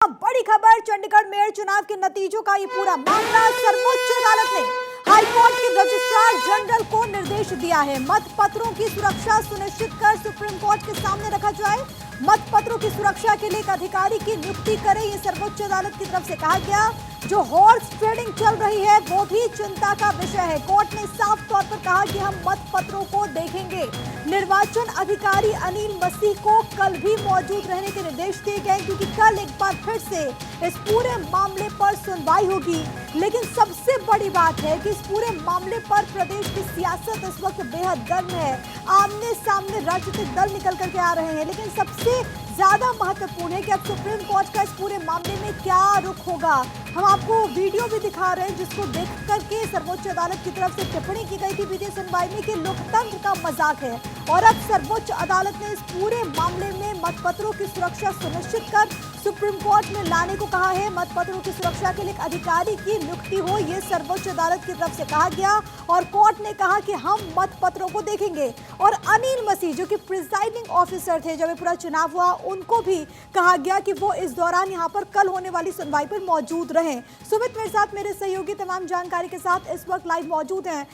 बड़ी खबर, चंडीगढ़ मेयर चुनाव के नतीजों का ये पूरा मामला सर्वोच्च अदालत ने हाईकोर्ट के रजिस्ट्रार जनरल को निर्देश दिया है। मतपत्रों की सुरक्षा सुनिश्चित कर सुप्रीम कोर्ट के सामने रखा जाए। मतपत्रों की सुरक्षा के लिए एक अधिकारी की नियुक्ति करे, ये सर्वोच्च अदालत की तरफ से कहा गया। जो हॉर्स ट्रेडिंग चल रही है वो भी चिंता का विषय है। कोर्ट ने साफ तौर पर कहा कि हम मतपत्रों को देखेंगे। निर्वाचन अधिकारी अनिल मसीह को कल भी मौजूद रहने के निर्देश दिए गए, क्योंकि कल एक बार फिर से इस पूरे मामले पर सुनवाई होगी। लेकिन सबसे बड़ी बात है कि इस पूरे मामले पर प्रदेश की सियासत इस वक्त बेहद गर्म है। आमने सामने राजनीतिक दल निकल करके आ रहे हैं, लेकिन सबसे ज्यादा महत्वपूर्ण है कि अब सुप्रीम कोर्ट का इस पूरे मामले में क्या रुख होगा। हम आपको वीडियो भी दिखा रहे हैं जिसको देख करके सर्वोच्च अदालत की तरफ से टिप्पणी की गई थी बीते सुनवाई में कि लोकतंत्र का मजाक है। और अब सर्वोच्च अदालत ने इस पूरे मामले में मतपत्रों की सुरक्षा सुनिश्चित कर सुप्रीम कोर्ट में लाने को कहा है। मतपत्रों की सुरक्षा के लिए एक अधिकारी की नियुक्ति हो, ये सर्वोच्च अदालत की तरफ से कहा गया। और कोर्ट ने कहा कि हम मतपत्रों को देखेंगे। और अनिल मसीह जो कि प्रिजाइडिंग ऑफिसर थे जब ये पूरा चुनाव हुआ, उनको भी कहा गया कि वो इस दौरान यहाँ पर कल होने वाली सुनवाई पर मौजूद रहें। सुमित मेरे साथ, मेरे सहयोगी तमाम जानकारी के साथ इस वक्त लाइव मौजूद हैं।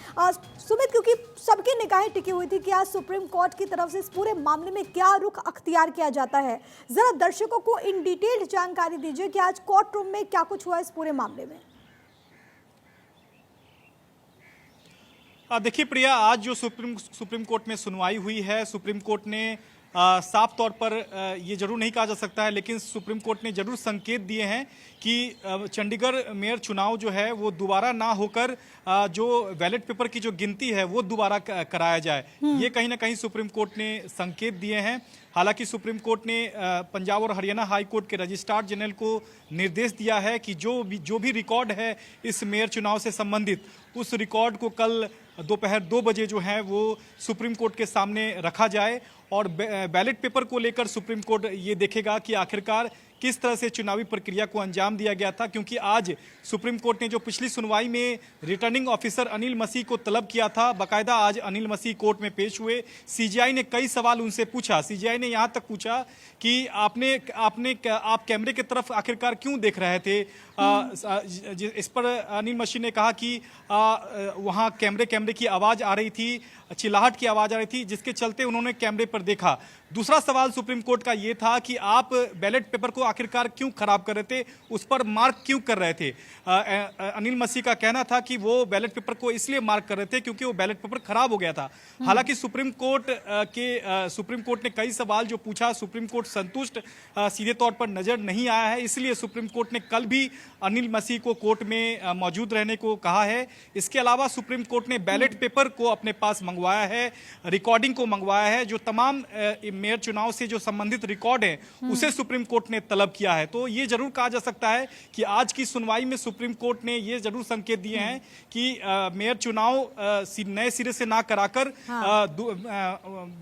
सुमित, क्योंकि सबकी निगाहें टिकी हुई थी कि आज सुप्रीम कोर्ट की तरफ से इस पूरे मामले में क्या रुख अख्तियार किया जाता है, जरा दर्शकों को इन डिटेल्ड जानकारी दीजिए कि आज कोर्ट रूम में क्या कुछ हुआ इस पूरे मामले में। देखिए प्रिया, आज जो सुप्रीम कोर्ट में सुनवाई हुई है, सुप्रीम कोर्ट ने साफ तौर पर ये जरूर नहीं कहा जा सकता है, लेकिन सुप्रीम कोर्ट ने जरूर संकेत दिए हैं कि चंडीगढ़ मेयर चुनाव जो है वो दोबारा ना होकर जो बैलेट पेपर की जो गिनती है वो दोबारा कराया जाए। ये कहीं ना कहीं सुप्रीम कोर्ट ने संकेत दिए हैं। हालांकि सुप्रीम कोर्ट ने पंजाब और हरियाणा हाई कोर्ट के रजिस्ट्रार जनरल को निर्देश दिया है कि जो भी रिकॉर्ड है इस मेयर चुनाव से संबंधित, उस रिकॉर्ड को कल दोपहर 2 बजे जो है वो सुप्रीम कोर्ट के सामने रखा जाए। और बैलेट पेपर को लेकर सुप्रीम कोर्ट ये देखेगा कि आखिरकार किस तरह से चुनावी प्रक्रिया को अंजाम दिया गया था, क्योंकि आज सुप्रीम कोर्ट ने जो पिछली सुनवाई में रिटर्निंग ऑफिसर अनिल मसीह को तलब किया था, बाकायदा आज अनिल मसीह कोर्ट में पेश हुए। सीजीआई ने कई सवाल उनसे पूछा। सीजीआई ने यहाँ तक पूछा कि आप कैमरे की तरफ आखिरकार क्यों देख रहे थे। इस पर अनिल मसीह ने कहा कि वहाँ कैमरे की आवाज़ आ रही थी, चिल्लाहट की आवाज़ आ रही थी, जिसके चलते उन्होंने कैमरे पर देखा। दूसरा सवाल सुप्रीम कोर्ट का ये था कि आप बैलेट पेपर को आखिरकार क्यों खराब कर रहे थे, उस पर मार्क क्यों कर रहे थे। अनिल मसीह का कहना था कि वो बैलेट पेपर को इसलिए मार्क कर रहे थे क्योंकि वो बैलेट पेपर खराब हो गया था। हालांकि सुप्रीम कोर्ट ने कई सवाल जो पूछा, सुप्रीम कोर्ट संतुष्ट सीधे तौर पर नजर नहीं आया है। इसलिए सुप्रीम कोर्ट ने कल भी अनिल मसीह को कोर्ट में मौजूद रहने को कहा है। इसके अलावा सुप्रीम कोर्ट ने बैलेट पेपर को अपने पास मंगवाया है, रिकॉर्डिंग को मंगवाया है। जो तमाम मेयर चुनाव से जो संबंधित रिकॉर्ड है उसे सुप्रीम कोर्ट ने तलब किया है। तो ये जरूर कहा जा सकता है कि आज की सुनवाई में सुप्रीम कोर्ट ने ये जरूर संकेत दिए हैं कि मेयर चुनाव नए सिरे से ना कराकर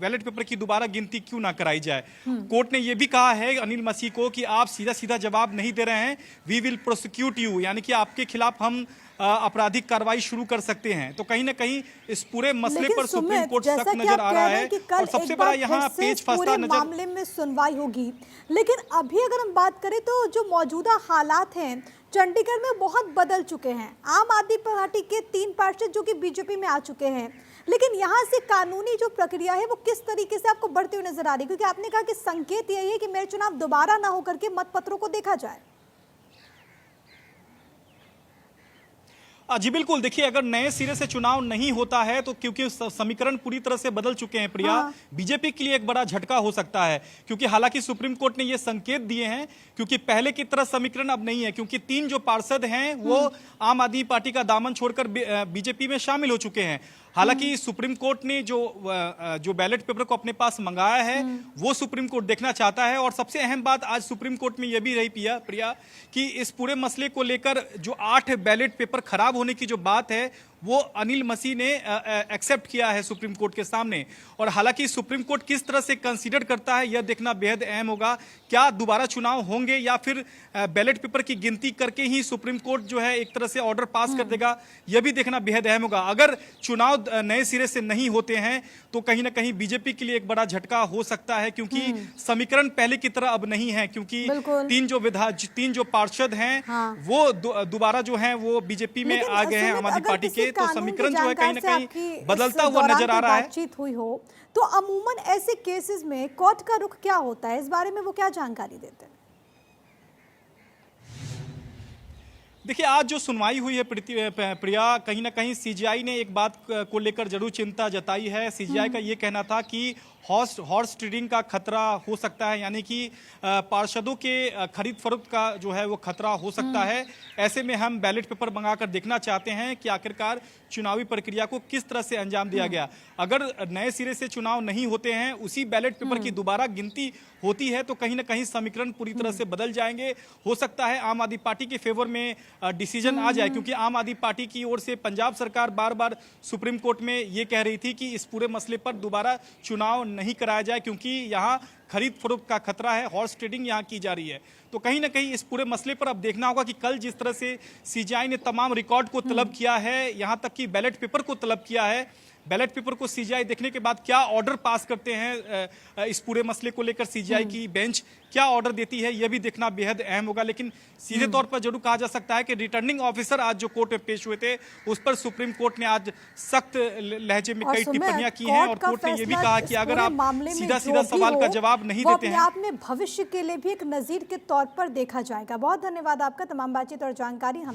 बैलेट पेपर की दोबारा गिनती क्यों ना कराई जाए। कोर्ट ने यह भी कहा है अनिल मसीह को कि आप सीधा सीधा जवाब नहीं दे रहे हैं, वी विल प्रोसिक्यूट यू, यानी कि आपके खिलाफ हम आपराधिक कार्रवाई शुरू कर सकते हैं। तो कहीं ना कहीं इस पूरे मसले पर सुप्रीम कोर्ट सख्त नजर आ रहा है। और सबसे बड़ा यहाँ पेच फंसता नजर मामले में सुनवाई होगी। लेकिन अभी अगर हम बात करें तो जो मौजूदा हालात हैं चंडीगढ़ में बहुत बदल चुके हैं। आम आदमी पार्टी के 3 पार्षद जो कि बीजेपी में आ चुके हैं, लेकिन यहाँ से कानूनी जो प्रक्रिया है वो किस तरीके से आपको बढ़ती हुई नजर आ रही है, क्योंकि आपने कहा कि संकेत यही है कि मेयर चुनाव दोबारा ना होकर के मतपत्रों को देखा जाए। जी बिल्कुल, देखिए अगर नए सिरे से चुनाव नहीं होता है तो क्योंकि समीकरण पूरी तरह से बदल चुके हैं प्रिया, बीजेपी के लिए एक बड़ा झटका हो सकता है। क्योंकि हालांकि सुप्रीम कोर्ट ने ये संकेत दिए हैं, क्योंकि पहले की तरह समीकरण अब नहीं है, क्योंकि 3 जो पार्षद हैं वो आम आदमी पार्टी का दामन छोड़कर बीजेपी में शामिल हो चुके हैं। हालांकि सुप्रीम कोर्ट ने जो बैलेट पेपर को अपने पास मंगाया है वो सुप्रीम कोर्ट देखना चाहता है। और सबसे अहम बात आज सुप्रीम कोर्ट में यह भी रही प्रिया कि इस पूरे मसले को लेकर जो 8 बैलेट पेपर खराब होने की जो बात है वो अनिल मसीह ने एक्सेप्ट किया है सुप्रीम कोर्ट के सामने। और हालांकि सुप्रीम कोर्ट किस तरह से कंसीडर करता है यह देखना बेहद अहम होगा। क्या दोबारा चुनाव होंगे या फिर बैलेट पेपर की गिनती करके ही सुप्रीम कोर्ट जो है एक तरह से ऑर्डर पास कर देगा, यह भी देखना बेहद अहम होगा। अगर चुनाव नए सिरे से नहीं होते हैं तो कहीं ना कहीं बीजेपी के लिए एक बड़ा झटका हो सकता है, क्योंकि समीकरण पहले की तरह अब नहीं है, क्योंकि तीन जो पार्षद हैं वो दोबारा जो हैं वो बीजेपी में आ गए हैं आम आदमी पार्टी के। तो समीकरण जो है कहीं ना कहीं बदलता हुआ नजर आ रहा है। बातचीत हुई हो तो अमूमन ऐसे केसेस में कोर्ट का रुख क्या होता है, इस बारे में वो क्या जानकारी देते हैं? देखिए, आज जो सुनवाई हुई है प्रिया, कहीं ना कहीं सीजीआई ने एक बात को लेकर जरूर चिंता जताई है। सीजीआई का ये कहना था कि हॉर्स ट्रेडिंग का खतरा हो सकता है, यानी कि पार्षदों के खरीद फरोख्त का जो है वो खतरा हो सकता है। ऐसे में हम बैलेट पेपर मंगाकर देखना चाहते हैं कि आखिरकार चुनावी प्रक्रिया को किस तरह से अंजाम दिया गया। अगर नए सिरे से चुनाव नहीं होते हैं, उसी बैलेट पेपर की दोबारा गिनती होती है तो कहीं ना कहीं समीकरण पूरी तरह से बदल जाएंगे। हो सकता है आम आदमी पार्टी के फेवर में डिसीजन आ जाए, क्योंकि आम आदमी पार्टी की ओर से पंजाब सरकार बार बार सुप्रीम कोर्ट में ये कह रही थी कि इस पूरे मसले पर दोबारा चुनाव नहीं कराया जाए, क्योंकि यहाँ खरीद फरोख्त का खतरा है, हॉर्स ट्रेडिंग यहाँ की जा रही है। तो कहीं ना कहीं इस पूरे मसले पर अब देखना होगा कि कल जिस तरह से सीजीआई ने तमाम रिकॉर्ड को तलब किया है, यहाँ तक कि बैलेट पेपर को तलब किया है, बैलेट पेपर को सीजीआई देखने के बाद क्या ऑर्डर पास करते हैं इस पूरे मसले को लेकर सीजीआई की बेंच क्या ऑर्डर देती है, यह भी देखना बेहद अहम होगा। लेकिन सीधे तौर पर जरूर कहा जा सकता है कि रिटर्निंग ऑफिसर आज जो कोर्ट में पेश हुए थे उस पर सुप्रीम कोर्ट ने आज सख्त लहजे में कई टिप्पणियां की हैं, और कोर्ट ने यह भी कहा कि अगर आप सीधा सीधा सवाल का जवाब नहीं देते हैं, आप में भविष्य के लिए भी एक नजीर के तौर पर देखा जाएगा। बहुत धन्यवाद आपका तमाम बातचीत और जानकारी हम